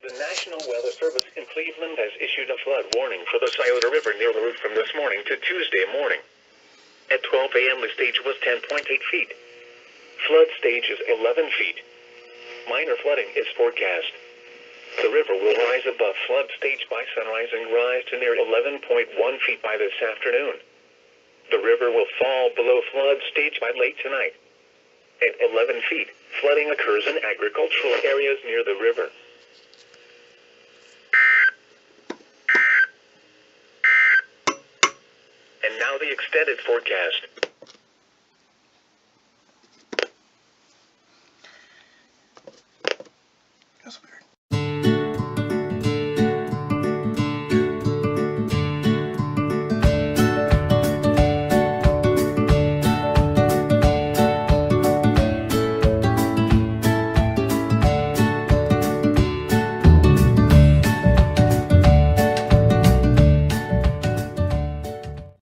The National Weather Service in Cleveland has issued a flood warning for the Scioto River near the route from this morning to Tuesday morning. At 12 a.m. the stage was 10.8 feet. Flood stage is 11 feet. Minor flooding is forecast. The river will rise above flood stage by sunrise and rise to near 11.1 feet by this afternoon. The river will fall below flood stage by late tonight. At 11 feet, flooding occurs in agricultural areas near the river. And now the extended forecast.